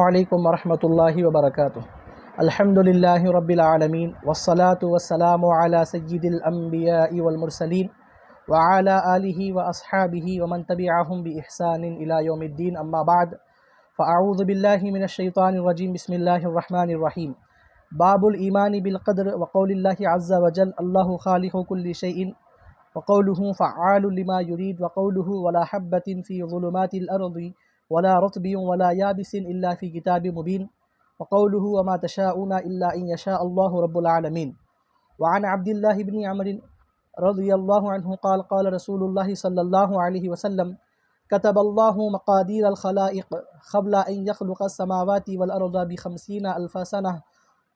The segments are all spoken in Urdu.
علیکم ورحمۃ اللہ وبرکاتہ۔ الحمد للہ رب العالمین والصلاة والسلام علی سید الانبیاء والمرسلین وعلی آلہ واصحابہ ومن تبعہم بإحسان الی یوم الدین، اما بعد فاعوذ باللہ من الشیطان الرجیم، بسم اللہ الرحمن الرحیم۔ باب الایمان بالقدر وقول اللہ عز وجل اللہ خالق کل شیء وقوله فعال لما يريد وقوله ولا حبة في ظلمات الأرض ولا رطب ولا يابس إلا في كتاب مبين وقوله وما تشاءون إلا أن يشاء الله رب العالمين۔ وعن عبد الله بن عمرو رضي الله عنه قال قال رسول الله صلى الله عليه وسلم كتب الله مقادير الخلائق قبل أن يخلق السماوات والأرض ب50 ألف سنة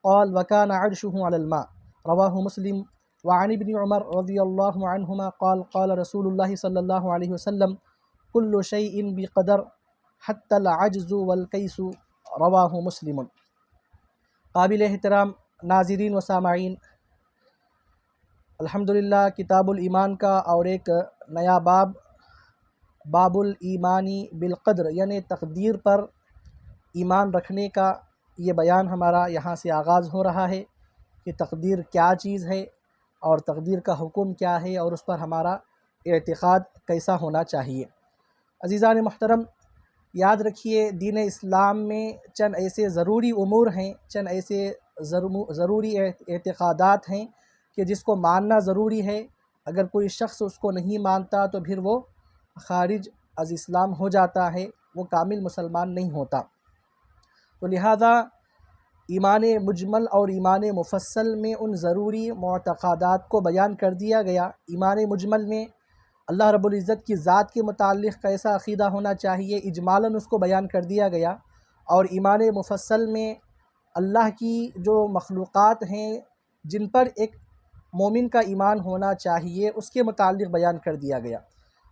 قال وكان عرشه على الماء، رواه مسلم۔ وعن ابن عمر رضی اللہ عنہما قال قال رسول اللہ صلی اللہ علیہ وسلم کل شیء بقدر حتی العجز والکیس، رواہ مسلم۔ قابل احترام ناظرین و سامعین، الحمدللہ کتاب الایمان کا اور ایک نیا باب الایمانی بالقدر یعنی تقدیر پر ایمان رکھنے کا یہ بیان ہمارا یہاں سے آغاز ہو رہا ہے کہ تقدیر کیا چیز ہے اور تقدیر کا حکم کیا ہے اور اس پر ہمارا اعتقاد کیسا ہونا چاہیے۔ عزیزان محترم، یاد رکھیے دین اسلام میں چند ایسے ضروری امور ہیں، چند ایسے ضروری اعتقادات ہیں کہ جس کو ماننا ضروری ہے۔ اگر کوئی شخص اس کو نہیں مانتا تو پھر وہ خارج از اسلام ہو جاتا ہے، وہ کامل مسلمان نہیں ہوتا۔ تو لہذا ایمان مجمل اور ایمان مفصل میں ان ضروری معتقدات کو بیان کر دیا گیا۔ ایمان مجمل میں اللہ رب العزت کی ذات کے متعلق کیسا عقیدہ ہونا چاہیے اجمالاً اس کو بیان کر دیا گیا، اور ایمان مفصل میں اللہ کی جو مخلوقات ہیں جن پر ایک مومن کا ایمان ہونا چاہیے اس کے متعلق بیان کر دیا گیا،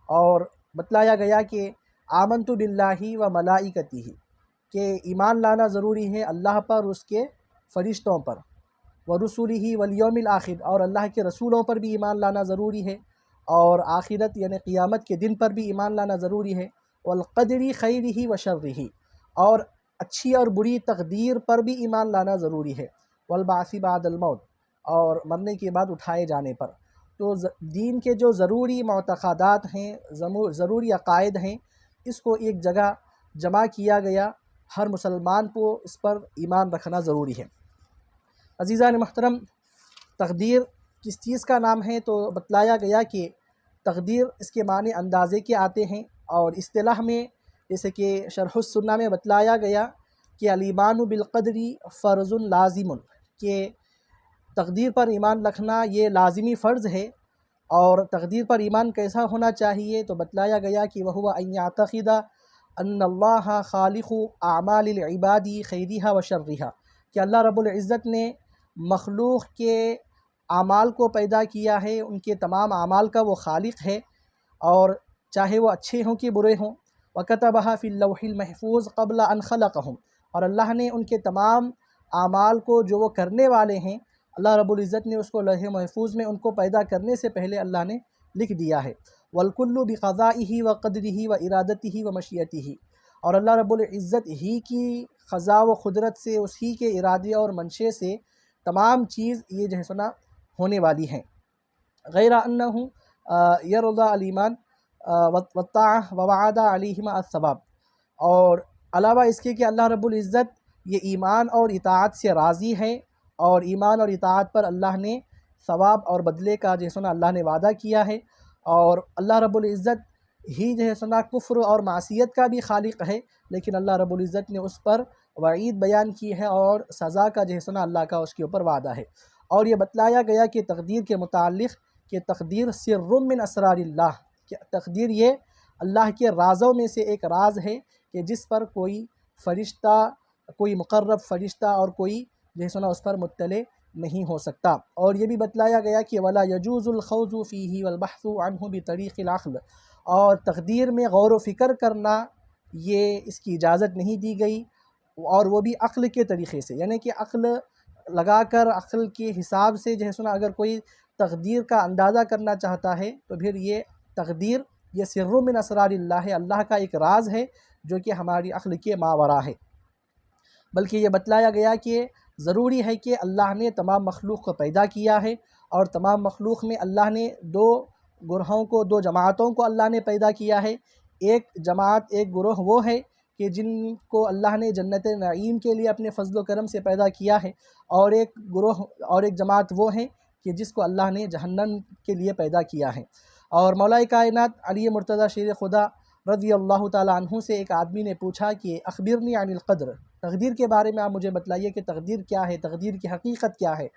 اور بتلایا گیا کہ آمنت باللہ و ملائکتہ، کہ ایمان لانا ضروری ہے اللہ پر، اس کے فرشتوں پر، ورسولہ والیوم الآخر، اور اللہ کے رسولوں پر بھی ایمان لانا ضروری ہے، اور آخرت یعنی قیامت کے دن پر بھی ایمان لانا ضروری ہے، والقدر خیرہ و شرہ، اور اچھی اور بری تقدیر پر بھی ایمان لانا ضروری ہے، والبعث بعد الموت، اور مرنے کے بعد اٹھائے جانے پر۔ تو دین کے جو ضروری معتقدات ہیں، ضروری عقائد ہیں، اس کو ایک جگہ جمع کیا گیا، ہر مسلمان کو اس پر ایمان رکھنا ضروری ہے۔ عزیزان محترم، تقدیر کس چیز کا نام ہے؟ تو بتلایا گیا کہ تقدیر اس کے معنی اندازے کے آتے ہیں، اور اصطلاح میں جیسے کہ شرح السنہ میں بتلایا گیا کہ الایمان بالقدر فرض لازم، کہ تقدیر پر ایمان رکھنا یہ لازمی فرض ہے۔ اور تقدیر پر ایمان کیسا ہونا چاہیے؟ تو بتلایا گیا کہ وہو ان یعتقد ان اللہ خالق اعمال العباد خیرہا و شرہا، کہ اللہ رب العزت نے مخلوق کے اعمال کو پیدا کیا ہے، ان کے تمام اعمال کا وہ خالق ہے، اور چاہے وہ اچھے ہوں کہ برے ہوں۔ وکتبہا فی اللوح المحفوظ قبل ان خلقہم، اور اللہ نے ان کے تمام اعمال کو جو وہ کرنے والے ہیں اللہ رب العزت نے اس کو لوح محفوظ میں ان کو پیدا کرنے سے پہلے اللہ نے لکھ دیا ہے۔ والکل بقضائہ وقدرہ وارادتہ ومشیئتہ، اور اللہ رب العزت ہی کی قضاء و قدرت سے، اس ہی کے ارادے اور منشے سے تمام چیز یہ جو ہے سنا ہونے والی ہیں۔ غیر انہ یرضی الایمان والطاعہ ووعد علیہما الثواب، اور علاوہ اس کے کہ اللہ رب العزت یہ ایمان اور اطاعت سے راضی ہے، اور ایمان اور اطاعت پر اللہ نے ثواب اور بدلے کا جو ہے سنا اللہ نے وعدہ کیا ہے، اور اللہ رب العزت ہی جو ہے سنا کفر اور معصیت کا بھی خالق ہے، لیکن اللہ رب العزت نے اس پر وعید بیان کی ہے اور سزا کا جو ہے سنا اللہ کا اس کے اوپر وعدہ ہے۔ اور یہ بتلایا گیا کہ تقدیر کے متعلق کہ تقدیر سر من اسرار اللہ، کہ تقدیر یہ اللہ کے رازوں میں سے ایک راز ہے کہ جس پر کوئی فرشتہ، کوئی مقرب فرشتہ اور کوئی جو ہے سنا اس پر مطلع نہیں ہو سکتا۔ اور یہ بھی بتلایا گیا کہ ولا یجوز الخوض فیہ والبحث عنہ بطریق العقل، اور تقدیر میں غور و فکر کرنا یہ اس کی اجازت نہیں دی گئی، اور وہ بھی عقل کے طریقے سے، یعنی کہ عقل لگا کر عقل کے حساب سے جو ہے سنا اگر کوئی تقدیر کا اندازہ کرنا چاہتا ہے تو پھر یہ تقدیر یہ سر من اسرار اللہ ہے، اللہ کا ایک راز ہے جو کہ ہماری عقل کے ماوراء ہے۔ بلکہ یہ بتلایا گیا کہ ضروری ہے کہ اللہ نے تمام مخلوق کو پیدا کیا ہے، اور تمام مخلوق میں اللہ نے دو گروہوں کو، دو جماعتوں کو اللہ نے پیدا کیا ہے۔ ایک جماعت، ایک گروہ وہ ہے کہ جن کو اللہ نے جنت نعیم کے لیے اپنے فضل و کرم سے پیدا کیا ہے، اور ایک گروہ اور ایک جماعت وہ ہے کہ جس کو اللہ نے جہنم کے لیے پیدا کیا ہے۔ اور مولا کائنات علی مرتضیٰ شیر خدا رضی اللہ تعالیٰ عنہ سے ایک آدمی نے پوچھا کہ اخبرنی عن القدر، تقدیر کے بارے میں آپ مجھے بتلائیے کہ تقدیر کیا ہے، تقدیر کی حقیقت کیا ہے۔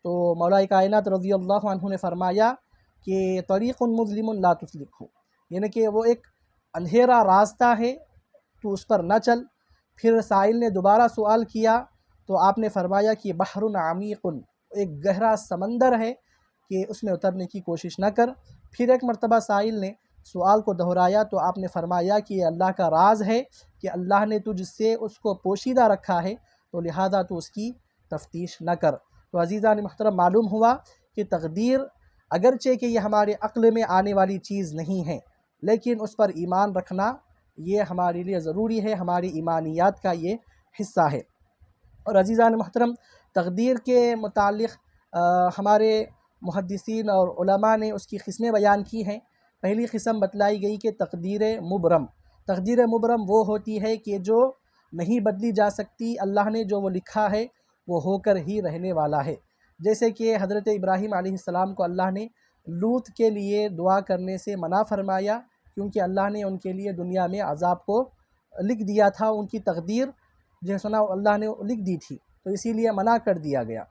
تو مولا کائنات رضی اللہ عنہ نے فرمایا کہ طریق مظلم لا تسلکہ، یعنی کہ وہ ایک اندھیرا راستہ ہے، تو اس پر نہ چل۔ پھر سائل نے دوبارہ سوال کیا تو آپ نے فرمایا کہ بحر عمیق، ایک گہرا سمندر ہے کہ اس میں اترنے کی کوشش نہ کر۔ پھر ایک مرتبہ سائل نے سوال کو دہرایا تو آپ نے فرمایا کہ یہ اللہ کا راز ہے کہ اللہ نے تجھ سے اس کو پوشیدہ رکھا ہے، تو لہذا تو اس کی تفتیش نہ کر۔ تو عزیزان محترم، معلوم ہوا کہ تقدیر اگرچہ کہ یہ ہمارے عقل میں آنے والی چیز نہیں ہے، لیکن اس پر ایمان رکھنا یہ ہمارے لیے ضروری ہے، ہماری ایمانیات کا یہ حصہ ہے۔ اور عزیزان محترم، تقدیر کے متعلق ہمارے محدثین اور علماء نے اس کی قسمیں بیان کی ہیں۔ پہلی قسم بتلائی گئی کہ تقدیر مبرم۔ تقدیر مبرم وہ ہوتی ہے کہ جو نہیں بدلی جا سکتی، اللہ نے جو وہ لکھا ہے وہ ہو کر ہی رہنے والا ہے۔ جیسے کہ حضرت ابراہیم علیہ السلام کو اللہ نے لوط کے لیے دعا کرنے سے منع فرمایا، کیونکہ اللہ نے ان کے لیے دنیا میں عذاب کو لکھ دیا تھا، ان کی تقدیر جو سنا اللہ نے لکھ دی تھی، تو اسی لیے منع کر دیا گیا۔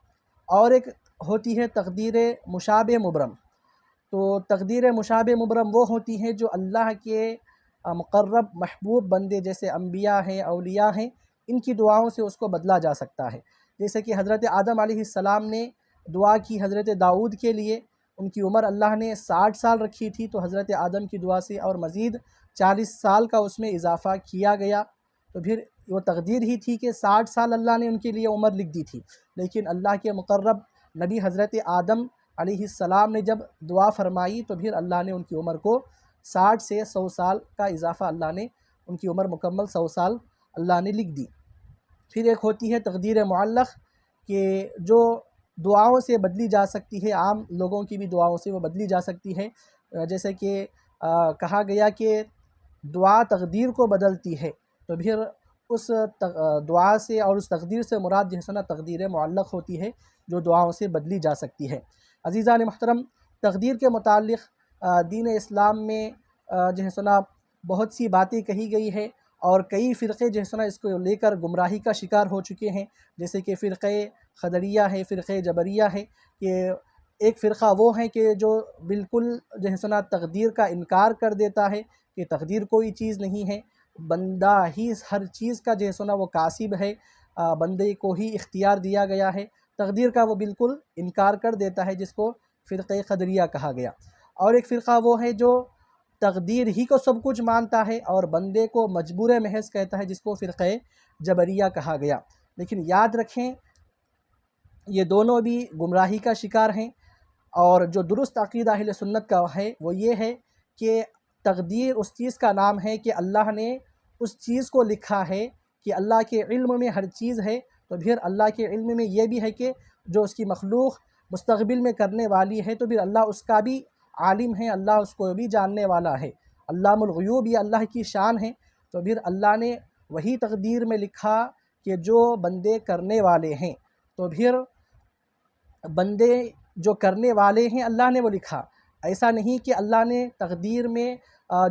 اور ایک ہوتی ہے تقدیر مشابہ مبرم۔ تو تقدیر مشابہ مبرم وہ ہوتی ہیں جو اللہ کے مقرب محبوب بندے جیسے انبیاء ہیں، اولیاء ہیں، ان کی دعاؤں سے اس کو بدلا جا سکتا ہے۔ جیسے کہ حضرت آدم علیہ السلام نے دعا کی حضرت داؤد کے لیے، ان کی عمر اللہ نے 60 سال رکھی تھی، تو حضرت آدم کی دعا سے اور مزید 40 سال کا اس میں اضافہ کیا گیا، تو پھر وہ تقدیر ہی تھی کہ 60 سال اللہ نے ان کے لیے عمر لکھ دی تھی۔ لیکن اللہ کے مقرب نبی حضرت آدم علیہ السلام نے جب دعا فرمائی تو پھر اللہ نے ان کی عمر کو 60 سے 100 سال کا اضافہ، اللہ نے ان کی عمر مکمل 100 سال اللہ نے لکھ دی۔ پھر ایک ہوتی ہے تقدیر معلق کہ جو دعاؤں سے بدلی جا سکتی ہے، عام لوگوں کی بھی دعاؤں سے وہ بدلی جا سکتی ہے۔ جیسے کہ کہا گیا کہ دعا تقدیر کو بدلتی ہے، تو پھر اس دعا سے اور اس تقدیر سے مراد جو ہے نا تقدیر معلق ہوتی ہے، جو دعاؤں سے بدلی جا سکتی ہے۔ عزیزان محترم، تقدیر کے متعلق دین اسلام میں جو ہے سنا بہت سی باتیں کہی گئی ہے، اور کئی فرقے جو ہے سنا اس کو لے کر گمراہی کا شکار ہو چکے ہیں۔ جیسے کہ فرقہ قدریہ ہے، فرقہ جبریہ ہے، کہ ایک فرقہ وہ ہے کہ جو بالکل جو ہے سنا تقدیر کا انکار کر دیتا ہے کہ تقدیر کوئی چیز نہیں ہے، بندہ ہی ہر چیز کا جو ہے سنا وہ کاسب ہے، بندے کو ہی اختیار دیا گیا ہے، تقدیر کا وہ بالکل انکار کر دیتا ہے، جس کو فرقہ قدریہ کہا گیا۔ اور ایک فرقہ وہ ہے جو تقدیر ہی کو سب کچھ مانتا ہے اور بندے کو مجبور محض کہتا ہے، جس کو فرقہ جبریہ کہا گیا۔ لیکن یاد رکھیں یہ دونوں بھی گمراہی کا شکار ہیں، اور جو درست عقیدہ اہل سنت کا ہے وہ یہ ہے کہ تقدیر اس چیز کا نام ہے کہ اللہ نے اس چیز کو لکھا ہے، کہ اللہ کے علم میں ہر چیز ہے، تو پھر اللہ کے علم میں یہ بھی ہے کہ جو اس کی مخلوق مستقبل میں کرنے والی ہے، تو پھر اللہ اس کا بھی عالم ہے، اللہ اس کو بھی جاننے والا ہے۔ علام الغیوب یہ اللہ کی شان ہے، تو پھر اللہ نے وہی تقدیر میں لکھا کہ جو بندے کرنے والے ہیں، تو پھر بندے جو کرنے والے ہیں اللہ نے وہ لکھا۔ ایسا نہیں کہ اللہ نے تقدیر میں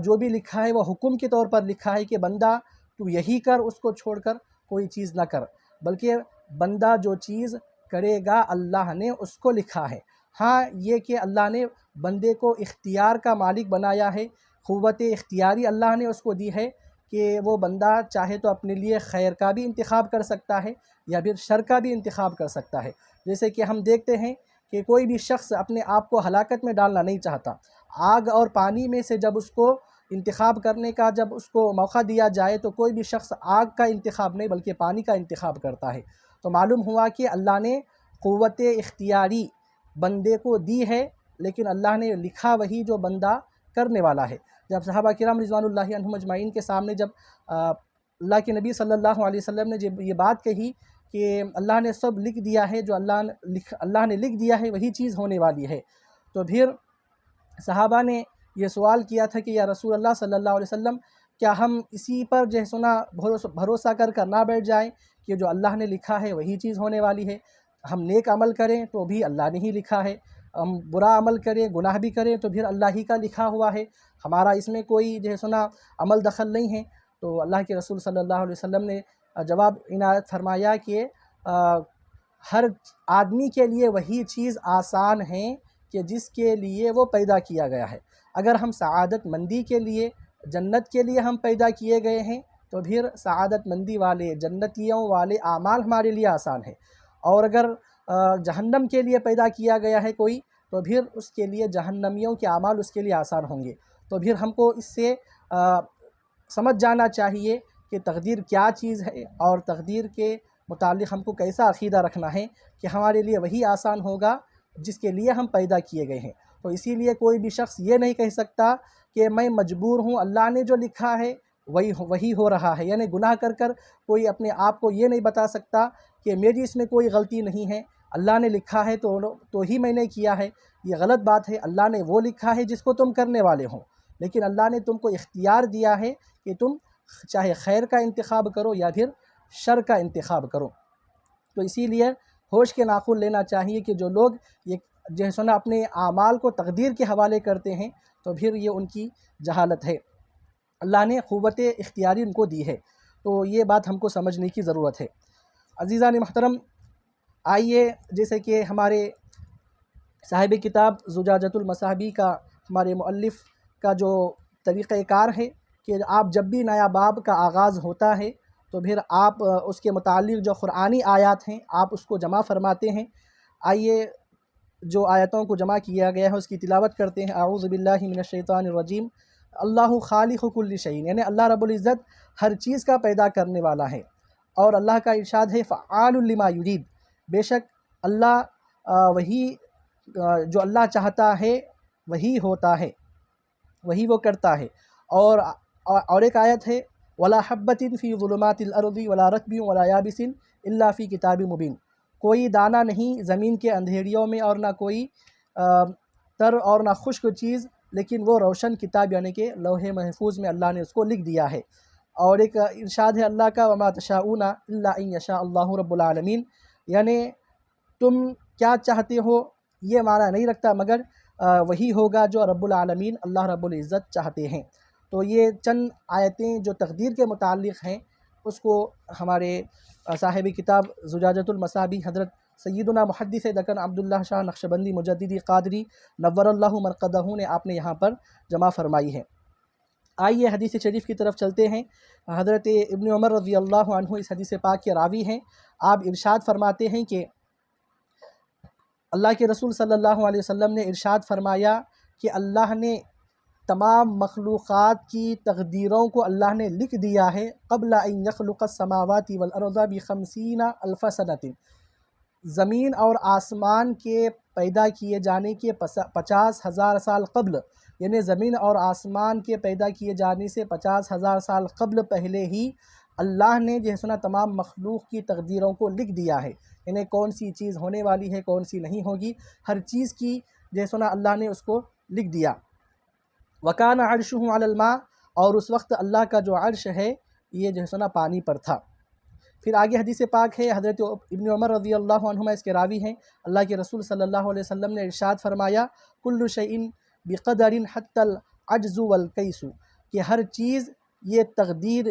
جو بھی لکھا ہے وہ حکم کے طور پر لکھا ہے کہ بندہ تو یہی کر، اس کو چھوڑ کر کوئی چیز نہ کر، بلکہ بندہ جو چیز کرے گا اللہ نے اس کو لکھا ہے۔ ہاں یہ کہ اللہ نے بندے کو اختیار کا مالک بنایا ہے، قوت اختیاری اللہ نے اس کو دی ہے کہ وہ بندہ چاہے تو اپنے لیے خیر کا بھی انتخاب کر سکتا ہے یا پھر شر کا بھی انتخاب کر سکتا ہے۔ جیسے کہ ہم دیکھتے ہیں کہ کوئی بھی شخص اپنے آپ کو ہلاکت میں ڈالنا نہیں چاہتا، آگ اور پانی میں سے جب اس کو انتخاب کرنے کا جب اس کو موقع دیا جائے تو کوئی بھی شخص آگ کا انتخاب نہیں بلکہ پانی کا انتخاب کرتا ہے۔ تو معلوم ہوا کہ اللہ نے قوت اختیاری بندے کو دی ہے، لیکن اللہ نے لکھا وہی جو بندہ کرنے والا ہے۔ جب صحابہ کرام رضوان اللہ عنہم اجمعین کے سامنے جب اللہ کے نبی صلی اللہ علیہ وسلم نے جب یہ بات کہی کہ اللہ نے سب لکھ دیا ہے، جو اللہ نے لکھ دیا ہے وہی چیز ہونے والی ہے، تو پھر صحابہ نے یہ سوال کیا تھا کہ یا رسول اللہ صلی اللہ علیہ وسلم، کیا ہم اسی پر جو ہے سنا بھروسہ کر نہ بیٹھ جائیں کہ جو اللہ نے لکھا ہے وہی چیز ہونے والی ہے؟ ہم نیک عمل کریں تو بھی اللہ نے ہی لکھا ہے، ہم برا عمل کریں، گناہ بھی کریں تو پھر اللہ ہی کا لکھا ہوا ہے، ہمارا اس میں کوئی جو ہے سنا عمل دخل نہیں ہے۔ تو اللہ کے رسول صلی اللہ علیہ وسلم نے جواب عنایت فرمایا کہ ہر آدمی کے لیے وہی چیز آسان ہے کہ جس کے لیے وہ پیدا کیا گیا ہے۔ اگر ہم سعادت مندی کے لیے، جنت کے لیے ہم پیدا کیے گئے ہیں تو پھر سعادت مندی والے، جنتیوں والے اعمال ہمارے لیے آسان ہے، اور اگر جہنم کے لیے پیدا کیا گیا ہے کوئی تو پھر اس کے لیے جہنمیوں کے اعمال اس کے لیے آسان ہوں گے۔ تو پھر ہم کو اس سے سمجھ جانا چاہیے کہ تقدیر کیا چیز ہے، اور تقدیر کے متعلق ہم کو کیسا عقیدہ رکھنا ہے کہ ہمارے لیے وہی آسان ہوگا جس کے لیے ہم پیدا کیے گئے ہیں۔ تو اسی لیے کوئی بھی شخص یہ نہیں کہہ سکتا کہ میں مجبور ہوں، اللہ نے جو لکھا ہے وہی ہو رہا ہے، یعنی گناہ کر کوئی اپنے آپ کو یہ نہیں بتا سکتا کہ میری اس میں کوئی غلطی نہیں ہے، اللہ نے لکھا ہے تو ہی میں نے کیا ہے۔ یہ غلط بات ہے۔ اللہ نے وہ لکھا ہے جس کو تم کرنے والے ہو، لیکن اللہ نے تم کو اختیار دیا ہے کہ تم چاہے خیر کا انتخاب کرو یا پھر شر کا انتخاب کرو۔ تو اسی لیے ہوش کے ناخن لینا چاہیے کہ جو لوگ یہ جو ہے سنا اپنے اعمال کو تقدیر کے حوالے کرتے ہیں تو پھر یہ ان کی جہالت ہے۔ اللہ نے قوت اختیاری ان کو دی ہے، تو یہ بات ہم کو سمجھنے کی ضرورت ہے۔ عزیزان محترم، آئیے جیسے کہ ہمارے صاحب کتاب زجاجۃ المصابیح کا، ہمارے مؤلف کا جو طریقہ کار ہے کہ آپ جب بھی نیا باب کا آغاز ہوتا ہے تو پھر آپ اس کے متعلق جو قرآنی آیات ہیں آپ اس کو جمع فرماتے ہیں۔ آئیے جو آیتوں کو جمع کیا گیا ہے اس کی تلاوت کرتے ہیں۔ اعوذ باللہ من الشیطان الرجیم۔ اللہ خالق کل شیء، یعنی اللہ رب العزت ہر چیز کا پیدا کرنے والا ہے، اور اللہ کا ارشاد ہے فعال لما یرید، بے شک اللہ وہی جو اللہ چاہتا ہے وہی ہوتا ہے، وہی وہ کرتا ہے۔ اور ایک آیت ہے ولا حبۃ فی ظلمات الارض ولا رطب ولا یابس الا فی کتاب مبین، کوئی دانہ نہیں زمین کے اندھیریوں میں اور نہ کوئی تر اور نہ خشک چیز، لیکن وہ روشن کتاب یعنی کہ لوح محفوظ میں اللہ نے اس کو لکھ دیا ہے۔ اور ایک ارشاد ہے اللہ کا وما تشاؤون الا ان یشاء اللہ رب العالمین، یعنی تم کیا چاہتے ہو یہ معنی نہیں رکھتا مگر وہی ہوگا جو رب العالمین اللہ رب العزت چاہتے ہیں۔ تو یہ چند آیتیں جو تقدیر کے متعلق ہیں اس کو ہمارے صاحب کتاب زجاجۃ المصابیح حضرت سیدنا محدث دکن عبداللہ شاہ نقشبندی مجددی قادری نور اللہ مرقدہ نے آپ نے یہاں پر جمع فرمائی ہے۔ آئیے حدیث شریف کی طرف چلتے ہیں۔ حضرت ابن عمر رضی اللہ عنہ اس حدیث پاک کے راوی ہیں۔ آپ ارشاد فرماتے ہیں کہ اللہ کے رسول صلی اللہ علیہ وسلم نے ارشاد فرمایا کہ اللہ نے تمام مخلوقات کی تقدیروں کو اللہ نے لکھ دیا ہے قبل ان یخلق السماوات والارض ب50 الف سنۃ، زمین اور آسمان کے پیدا کیے جانے کے 50,000 سال قبل، یعنی زمین اور آسمان کے پیدا کیے جانے سے 50,000 سال قبل پہلے ہی اللہ نے جو ہے سنا تمام مخلوق کی تقدیروں کو لکھ دیا ہے، یعنی کون سی چیز ہونے والی ہے کون سی نہیں ہوگی، ہر چیز کی جو ہے سنا اللہ نے اس کو لکھ دیا۔ وَكَانَ عَرْشُهُ عَلَى الْمَاءِ، اور اس وقت اللہ کا جو عرش ہے یہ جو ہے سنا پانی پر تھا۔ پھر آگے حدیث پاک ہے، حضرت ابن عمر رضی اللہ عنہما اس کے راوی ہیں، اللہ کے رسول صلی اللہ علیہ وسلم نے ارشاد فرمایا کل شیء بقدر حتی العجز والکیس، کہ ہر چیز یہ تقدیر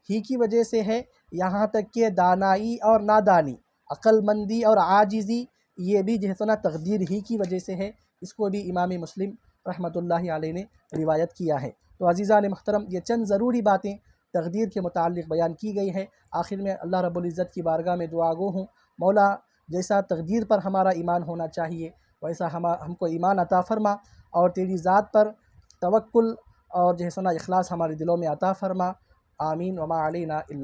ہی کی وجہ سے ہے، یہاں تک کہ دانائی اور نادانی، عقل مندی اور عاجزی، یہ بھی جو ہے سنا تقدیر ہی کی وجہ سے ہے۔ اس کو بھی امام مسلم رحمۃ اللہ علیہ نے روایت کیا ہے۔ تو عزیزان محترم، یہ چند ضروری باتیں تقدیر کے متعلق بیان کی گئی ہے۔ آخر میں اللہ رب العزت کی بارگاہ میں دعا گو ہوں، مولا جیسا تقدیر پر ہمارا ایمان ہونا چاہیے ویسا ہم کو ایمان عطا فرما، اور تیری ذات پر توکل اور جو ہے سنا اخلاص ہمارے دلوں میں عطا فرما۔ آمین۔ وما علینا الا